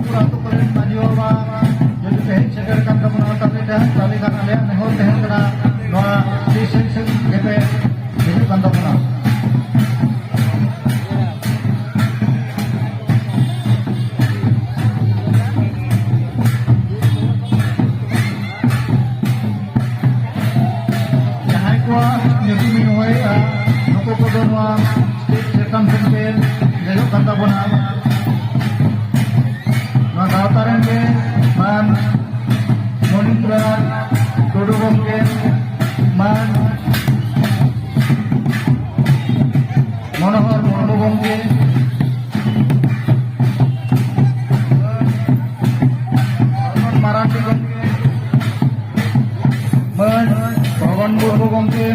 Singapura atau kalian maju apa jadi tehik segar kan kamu nonton tidak kali kan ada nehor tehik kena doa di sing GP jadi kantor mana jahai kuah nyuti minuai nuko kodonwa sekan sengkel jadi kantor mana Nagataran ke man monitoran tudugong ke man monohor monogong ke Marathi gong ke man Bhawan Burgo gong ke